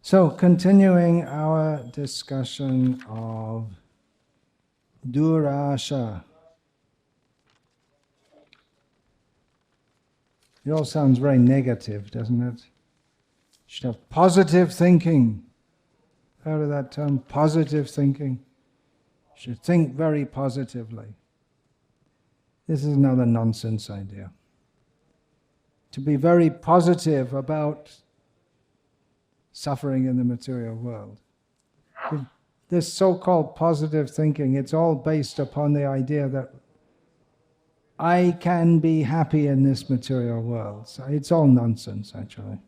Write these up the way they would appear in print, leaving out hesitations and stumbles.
So, continuing our discussion of Durasha. It all sounds very negative, doesn't it? You should have positive thinking. Heard of that term, positive thinking? You should think very positively. This is another nonsense idea. To be very positive about suffering in the material world. This so-called positive thinking, it's all based upon the idea that I can be happy in this material world. So it's all nonsense, actually.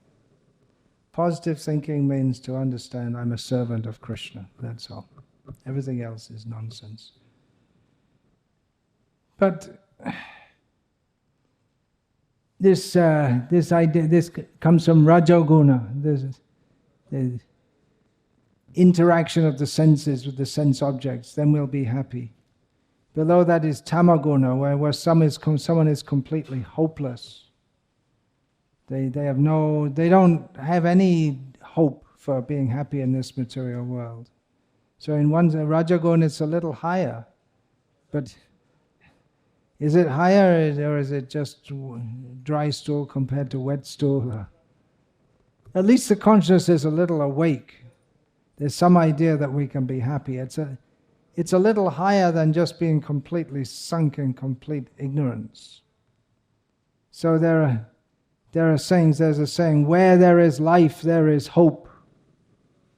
Positive thinking means to understand I'm a servant of Krishna, that's all. Everything else is nonsense. But this idea, this comes from Rajoguna. This is the interaction of the senses with the sense objects, then we'll be happy. Below that is Tamaguna, where someone is completely hopeless. They don't have any hope for being happy in this material world. So in Rajaguna it's a little higher, but is it higher or is it just dry stool compared to wet stool? At least the consciousness is a little awake. There's some idea that we can be happy. It's a little higher than just being completely sunk in complete ignorance. So there are sayings. There's a saying, where there is life, there is hope.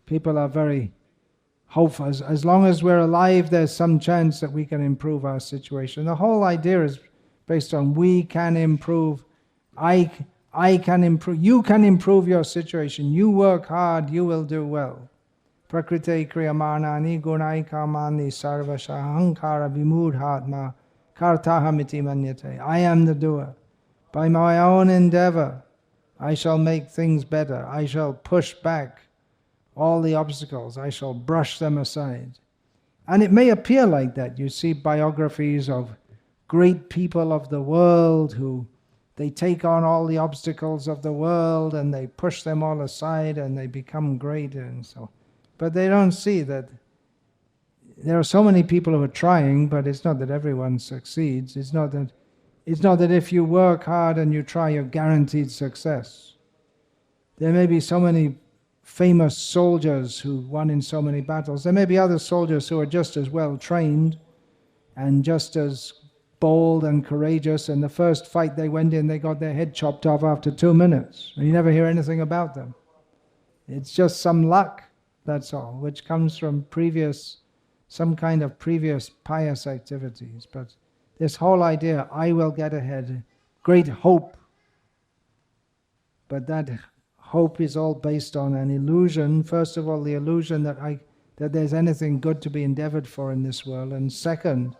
People are very hopeful. As long as we're alive, there's some chance that we can improve our situation. The whole idea is based on we can improve. I can improve. You can improve your situation. You work hard, you will do well. Prakriti kriyamanani gunai kamani sarvasha ahankara vimudhatma kartahamiti manyate. I am the doer. By my own endeavor, I shall make things better. I shall push back all the obstacles. I shall brush them aside. And it may appear like that. You see biographies of great people of the world who they take on all the obstacles of the world and they push them all aside and they become great and so. But they don't see that there are so many people who are trying, but it's not that everyone succeeds. It's not that if you work hard and you try, you're guaranteed success. There may be so many famous soldiers who won in so many battles. There may be other soldiers who are just as well trained and just as bold and courageous, and the first fight they went in, they got their head chopped off after 2 minutes. And you never hear anything about them. It's just some luck, that's all, which comes from some kind of previous pious activities. But this whole idea, I will get ahead, great hope. But that hope is all based on an illusion. First of all, the illusion that there's anything good to be endeavored for in this world, and second,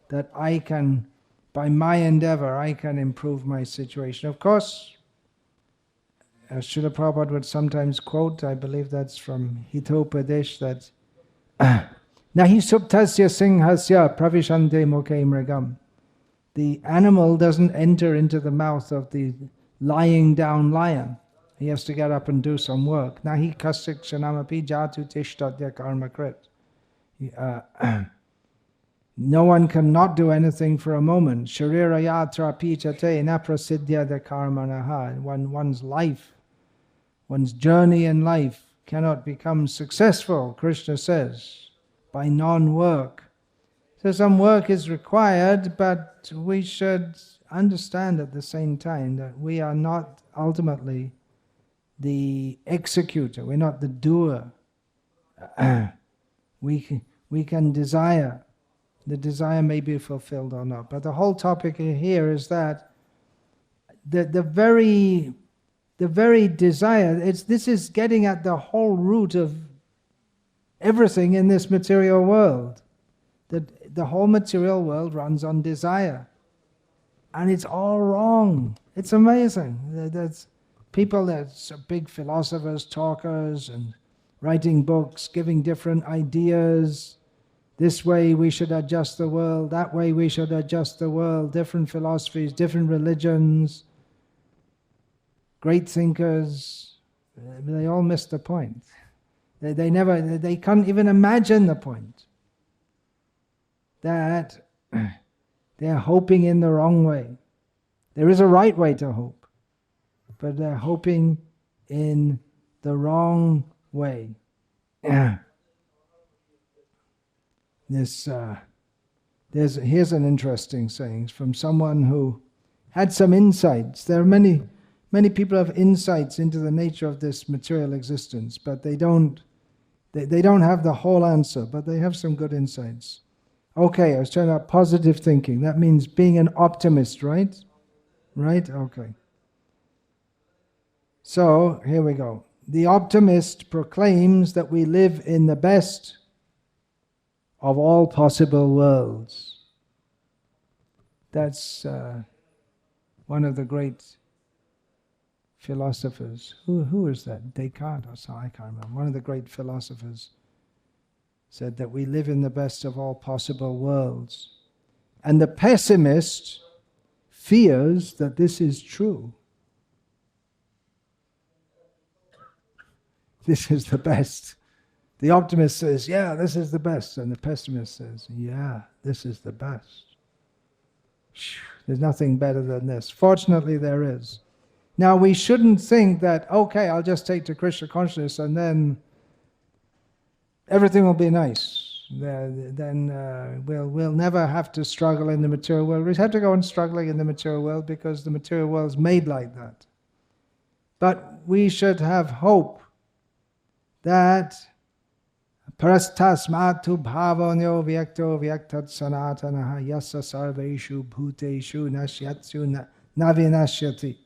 that I can, by my endeavor, I can improve my situation. Of course, as Srila Prabhupada would sometimes quote, I believe that's from Hitopadesh, that Nahi suptasya singhasya pravishante mokhe mrigam. The animal doesn't enter into the mouth of the lying down lion. He has to get up and do some work. Nahi kasik shanamapi jatu tishtatya karma krit. No one can not do anything for a moment. Sharira yatra pichate naprasidhya de karmanaha. One's life, one's journey in life cannot become successful, Krishna says, by non-work. So some work is required, but we should understand at the same time that we are not ultimately the executor, we're not the doer. We can desire. The desire may be fulfilled or not. But the whole topic here is that the very desire, this is getting at the whole root of everything in this material world. That the whole material world runs on desire. And it's all wrong. It's amazing. There's people that's big philosophers, talkers, and writing books, giving different ideas. This way we should adjust the world, that way we should adjust the world, different philosophies, different religions, great thinkers, they all miss the point. They can't even imagine the point that they're hoping in the wrong way. There is a right way to hope, but they're hoping in the wrong way. Here's an interesting saying from someone who had some insights. There are many people have insights into the nature of this material existence, but they don't have the whole answer, but they have some good insights. Okay, I was talking about positive thinking. That means being an optimist, right? Right? Okay. So, here we go. The optimist proclaims that we live in the best of all possible worlds. That's one of the great philosophers. Who is that? Descartes or something? I can't remember. One of the great philosophers said that we live in the best of all possible worlds. And the pessimist fears that this is true. This is the best. The optimist says, yeah, this is the best. And the pessimist says, yeah, this is the best. There's nothing better than this. Fortunately, there is. Now, we shouldn't think that, okay, I'll just take to Krishna consciousness and then everything will be nice. Then we'll never have to struggle in the material world. We have to go on struggling in the material world because the material world is made like that. But we should have hope that parastasmatu bhavanyo vyakto vyaktat sanatanaha yasa sarveshu bhuteshu nashyatsu navinashyati.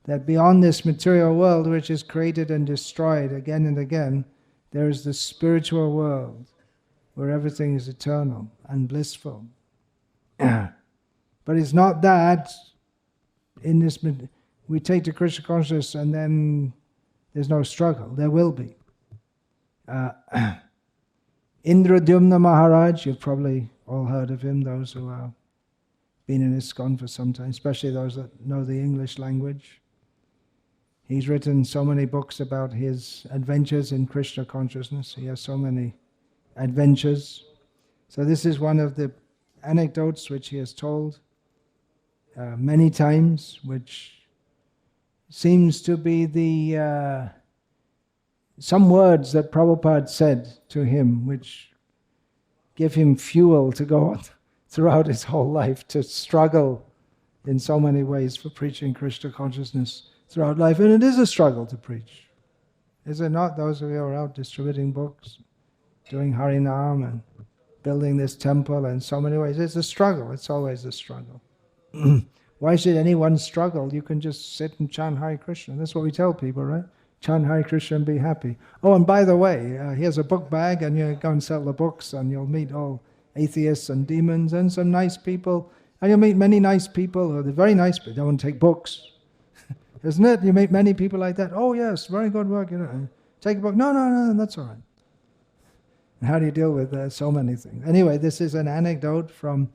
That beyond this material world, which is created and destroyed again and again, there is the spiritual world where everything is eternal and blissful. But it's not that in this we take to Krishna consciousness and then there's no struggle. There will be. Indradyumna Maharaj, you've probably all heard of him, those who have been in ISKCON for some time, especially those that know the English language. He's written so many books about his adventures in Krishna consciousness. He has so many adventures. So this is one of the anecdotes which he has told many times, which seems to be the some words that Prabhupada said to him, which give him fuel to go on throughout his whole life, to struggle in so many ways for preaching Krishna consciousness throughout life. And it is a struggle to preach. Is it not? Those of you who are out distributing books, doing Harinam and building this temple in so many ways. It's a struggle. It's always a struggle. Why should anyone struggle? You can just sit and chant Hare Krishna. That's what we tell people, right? Chant Hare Krishna and be happy. Oh, and by the way, here's a book bag, and you go and sell the books, and you'll meet all atheists and demons and some nice people. And you'll meet many nice people who are very nice, but don't want to take books. Isn't it? You meet many people like that. Oh, yes, very good work. Take a book. No, that's all right. And how do you deal with so many things? Anyway, this is an anecdote from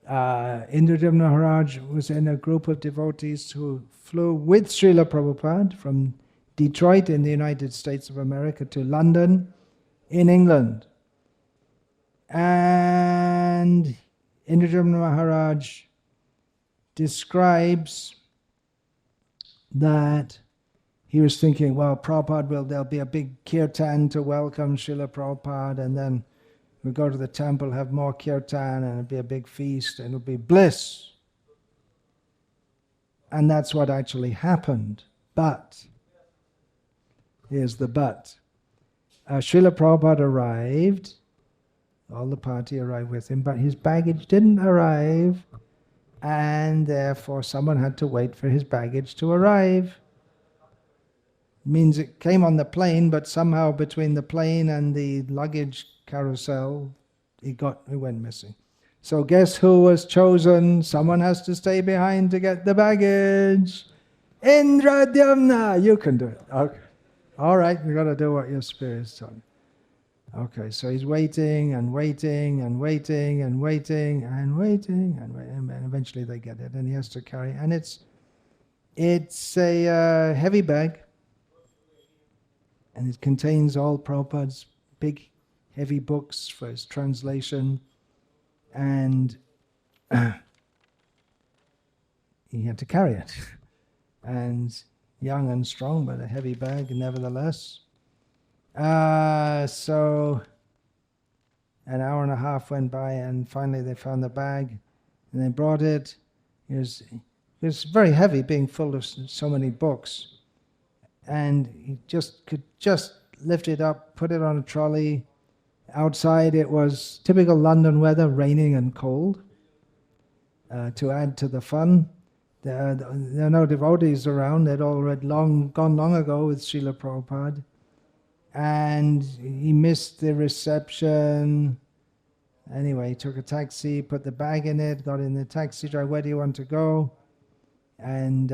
Indradyumna Maharaj was in a group of devotees who flew with Srila Prabhupada from Detroit in the United States of America to London in England. And Indradyumna Maharaj describes that he was thinking, well, Prabhupada there'll be a big kirtan to welcome Srila Prabhupada, and then we'll go to the temple, have more kirtan, and it'll be a big feast, and it'll be bliss. And that's what actually happened. But, here's the but. Srila Prabhupada arrived, all the party arrived with him, but his baggage didn't arrive, and therefore someone had to wait for his baggage to arrive. Means it came on the plane, but somehow between the plane and the luggage carousel, it went missing. So guess who was chosen? Someone has to stay behind to get the baggage. Indradyumna, you can do it. Okay. All right, you got to do what your spirit is telling. Okay, so he's waiting and waiting and waiting and waiting and waiting and eventually they get it, and he has to carry. And it's a heavy bag. And it contains all Prabhupada's big, heavy books for his translation. And he had to carry it. And young and strong, but a heavy bag nevertheless. So an hour and a half went by, and finally they found the bag, and they brought it. It was very heavy, being full of so many books. And he could just lift it up, put it on a trolley. Outside it was typical London weather, raining and cold. To add to the fun, there are no devotees around. They'd all gone long ago with Srila Prabhupada. And he missed the reception. Anyway, he took a taxi, put the bag in it, got in the taxi driver, where do you want to go? And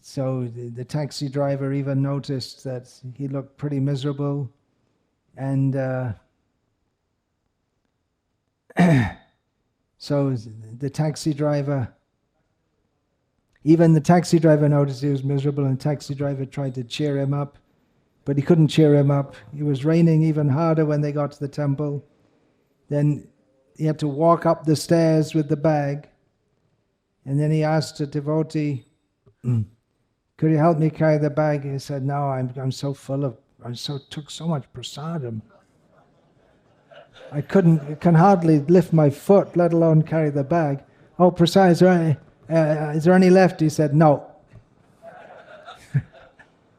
so the taxi driver even noticed that he looked pretty miserable. And so the taxi driver noticed he was miserable, and the taxi driver tried to cheer him up, but he couldn't cheer him up. It was raining even harder when they got to the temple. Then he had to walk up the stairs with the bag, and then he asked a devotee, could you help me carry the bag? He said, no, I'm so full of, took so much prasadam. I can hardly lift my foot, let alone carry the bag. Oh, prasad, is there any left? He said, no.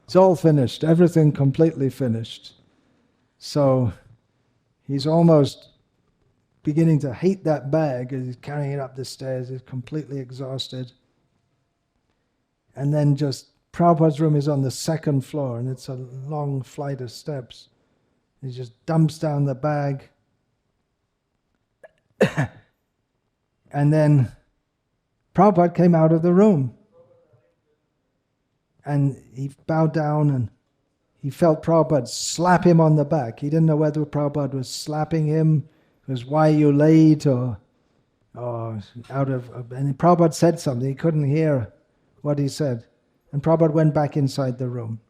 It's all finished, everything completely finished. So he's almost beginning to hate that bag as he's carrying it up the stairs. He's completely exhausted. And then Prabhupada's room is on the second floor, and it's a long flight of steps. He just dumps down the bag. And then Prabhupada came out of the room. And he bowed down and he felt Prabhupada slap him on the back. He didn't know whether Prabhupada was slapping him, it was why you late, or and Prabhupada said something. He couldn't hear what he said. And Prabhupada went back inside the room.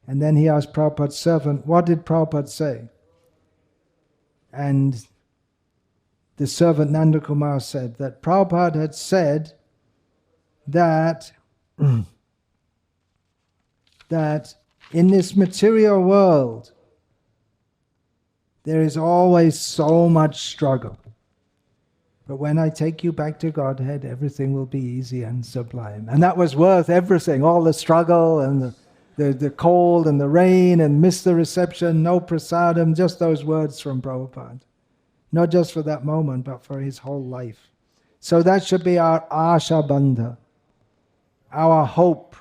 And then he asked Prabhupada's servant, what did Prabhupada say? And the servant Nanda Kumar said that Prabhupada had said that in this material world there is always so much struggle. But when I take you back to Godhead, everything will be easy and sublime. And that was worth everything, all the struggle and the cold and the rain and miss the reception, no prasadam, just those words from Prabhupada. Not just for that moment, but for his whole life. So that should be our asha bandha, our hope.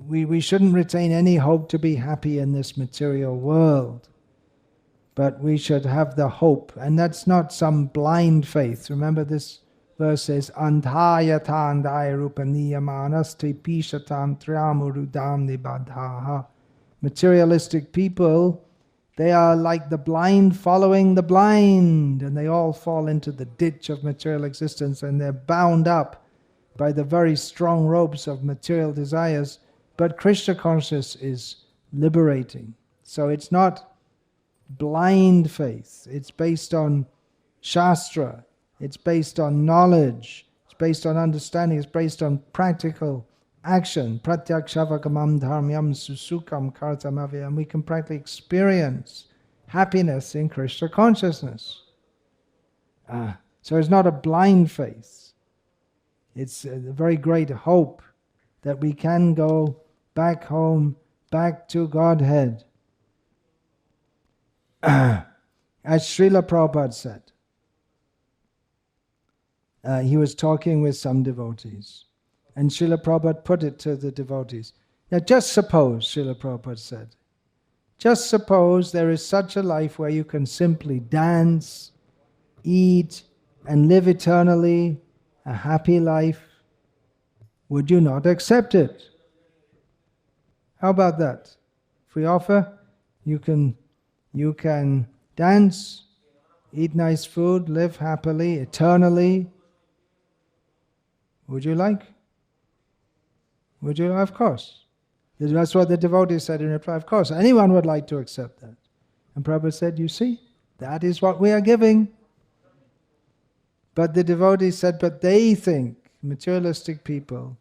We shouldn't retain any hope to be happy in this material world. But we should have the hope, and that's not some blind faith. Remember this verse says, Antayatandaya rupaniyamanas pishatam triamurudam nibadhaha. Materialistic people, they are like the blind following the blind, and they all fall into the ditch of material existence, and they're bound up by the very strong ropes of material desires. But Krishna consciousness is liberating. So it's not blind faith. It's based on Shastra. It's based on knowledge. It's based on understanding. It's based on practical action. Pratyakshavagamam dharmyam susukam kartamavya. And we can practically experience happiness in Krishna consciousness. So it's not a blind faith. It's a very great hope that we can go back home, back to Godhead. As Srila Prabhupada said, he was talking with some devotees, and Srila Prabhupada put it to the devotees. Now just suppose, Srila Prabhupada said, just suppose there is such a life where you can simply dance, eat, and live eternally, a happy life. Would you not accept it? How about that? If we offer, you can dance, eat nice food, live happily, eternally. Would you like? Would you? Of course. That's what the devotee said in reply. Of course, anyone would like to accept that. And Prabhupada said, you see, that is what we are giving. But the devotee said, but they think, materialistic people,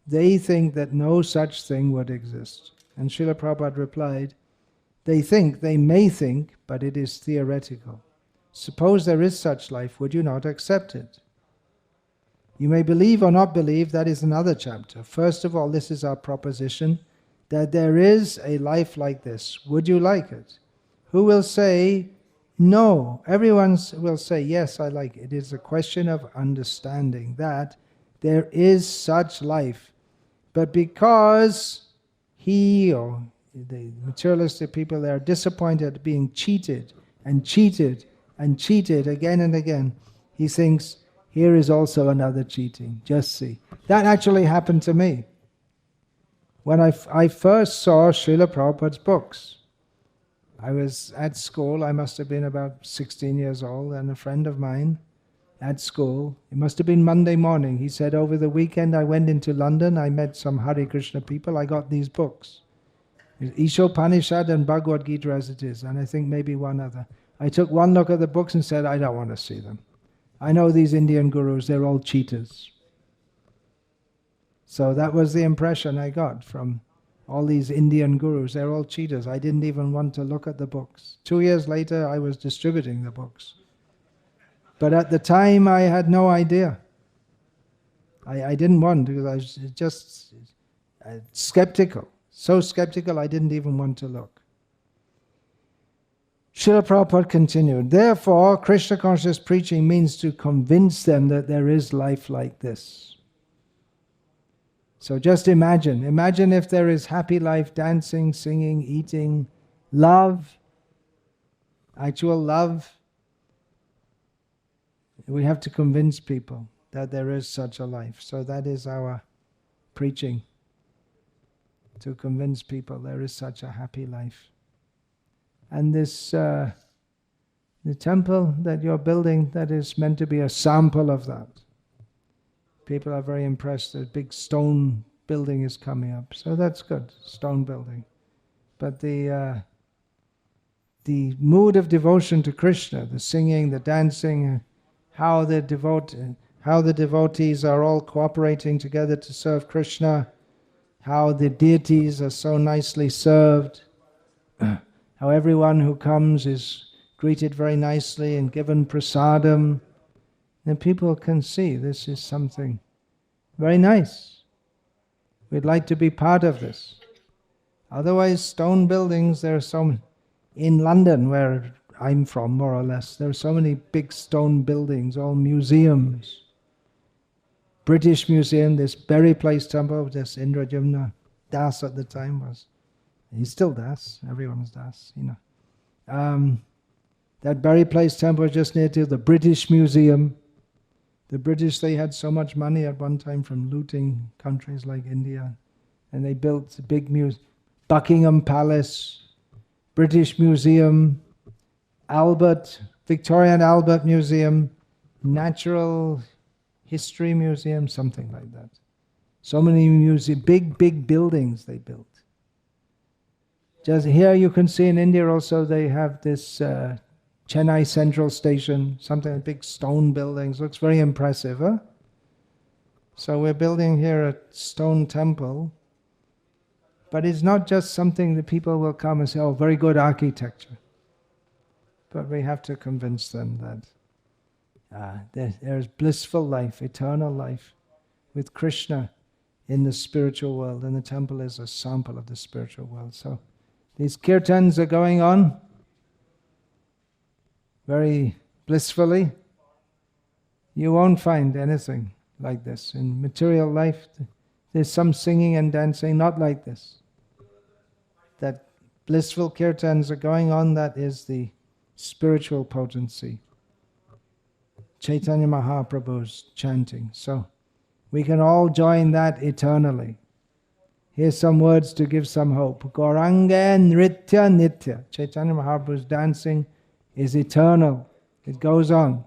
they think that no such thing would exist. And Srila Prabhupada replied, they may think, but it is theoretical. Suppose there is such life, would you not accept it? You may believe or not believe, that is another chapter. First of all, this is our proposition, that there is a life like this. Would you like it? Who will say no? Everyone will say, yes, I like it. It is a question of understanding that there is such life. But because he or the materialistic people, they are disappointed at being cheated and cheated and cheated again and again, he thinks, here is also another cheating. Just see. That actually happened to me. When I first saw Srila Prabhupada's books, I was at school, I must have been about 16 years old, and a friend of mine at school, it must have been Monday morning, he said, over the weekend I went into London, I met some Hare Krishna people, I got these books. Ishopanishad and Bhagavad Gita as it is, and I think maybe one other. I took one look at the books and said, I don't want to see them. I know these Indian gurus, they're all cheaters. So that was the impression I got from all these Indian gurus. They're all cheaters. I didn't even want to look at the books. 2 years later, I was distributing the books. But at the time, I had no idea. I didn't want, because I was just skeptical. So skeptical, I didn't even want to look. Srila Prabhupada continued, therefore, Krishna conscious preaching means to convince them that there is life like this. So just imagine if there is happy life, dancing, singing, eating, love, actual love. We have to convince people that there is such a life. So that is our preaching, to convince people there is such a happy life. And this, the temple that you're building, that is meant to be a sample of that. People are very impressed that a big stone building is coming up. So that's good, stone building. But the mood of devotion to Krishna, the singing, the dancing, how the devotees are all cooperating together to serve Krishna, how the deities are so nicely served, how everyone who comes is greeted very nicely and given prasadam, then people can see this is something very nice. We'd like to be part of this. Otherwise, stone buildings, there are so many. In London, where I'm from, more or less, there are so many big stone buildings, all museums. British Museum, this Berry Place Temple, this Indrajumna Das at the time was. He's still Das, everyone's Das, you know. That Berry Place Temple just near to the British Museum. The British, they had so much money at one time from looting countries like India, and they built a big museum. Buckingham Palace, British Museum, Victoria and Albert Museum, Natural History Museum, something like that. So many museums, big buildings they built. Just here you can see in India also they have this Chennai Central Station, something like big stone buildings, looks very impressive, huh? So we're building here a stone temple, but it's not just something that people will come and say, oh, very good architecture. But we have to convince them that there's blissful life, eternal life with Krishna in the spiritual world, and the temple is a sample of the spiritual world. So these kirtans are going on very blissfully. You won't find anything like this. In material life, there's some singing and dancing, not like this. That blissful kirtans are going on, that is the spiritual potency. Chaitanya Mahaprabhu's chanting. So we can all join that eternally. Here's some words to give some hope. Gauranga Nritya Nitya. Chaitanya Mahaprabhu's dancing is eternal. It goes on.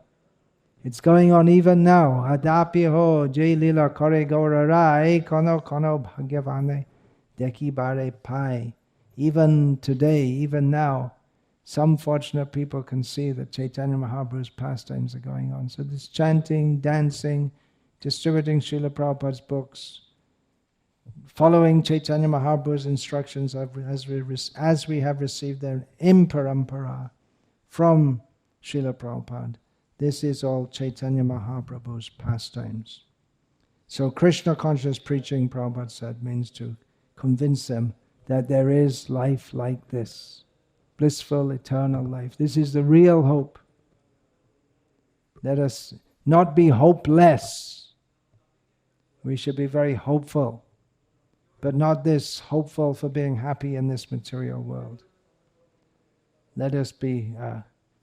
It's going on even now. Adapi ho jai lila kore gaura rai kono kono bhagavane deki bare pai. Even today, even now, some fortunate people can see that Chaitanya Mahaprabhu's pastimes are going on. So this chanting, dancing, distributing Srila Prabhupada's books, following Chaitanya Mahaprabhu's instructions as we have received them in parampara from Srila Prabhupada. This is all Chaitanya Mahaprabhu's pastimes. So Krishna conscious preaching, Prabhupada said, means to convince them that there is life like this. Blissful, eternal life. This is the real hope. Let us not be hopeless. We should be very hopeful, but not this hopeful for being happy in this material world. Let us be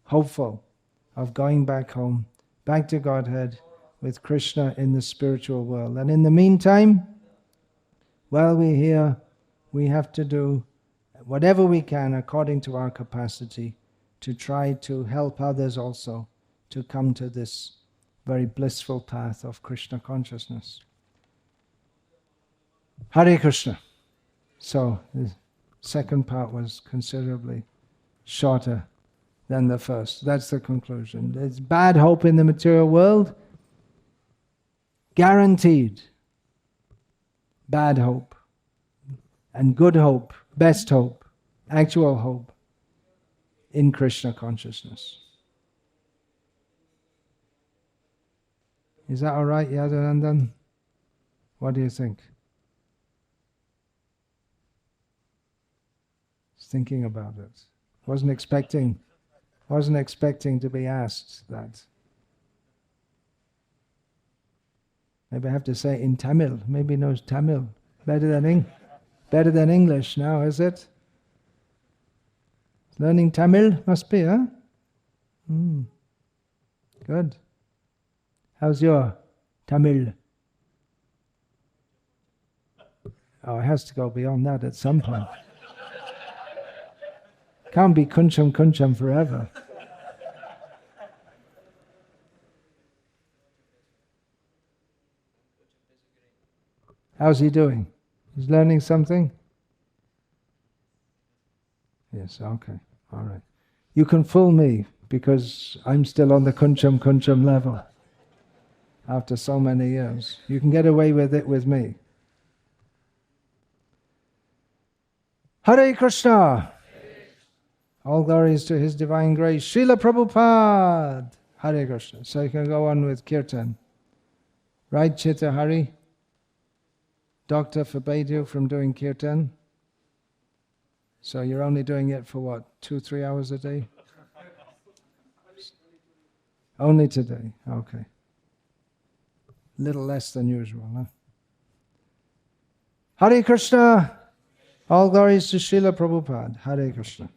hopeful of going back home, back to Godhead with Krishna in the spiritual world. And in the meantime, while we're here, we have to do whatever we can according to our capacity to try to help others also to come to this very blissful path of Krishna consciousness. Hare Krishna. So the second part was considerably shorter than the first. That's the conclusion. There's bad hope in the material world. Guaranteed. Bad hope. And good hope, best hope, actual hope in Krishna consciousness. Is that all right, Yadunandan? What do you think? Just thinking about it. Wasn't expecting to be asked that. Maybe I have to say in Tamil. Maybe he knows Tamil better than English now, is it? Learning Tamil must be, huh? Good. How's your Tamil? Oh, it has to go beyond that at some point. Can't be kuncham forever. How's he doing? He's learning something? Yes, okay, all right. You can fool me because I'm still on the kuncham level after so many years. You can get away with it with me. Hare Krishna! All glories to His divine grace. Srila Prabhupada! Hare Krishna. So you can go on with Kirtan. Right, Chitta Hari? Doctor forbade you from doing Kirtan? So you're only doing it for what, 2-3 hours a day? Only today, okay. Little less than usual, huh? Hare Krishna! All glories to Srila Prabhupada. Hare Krishna.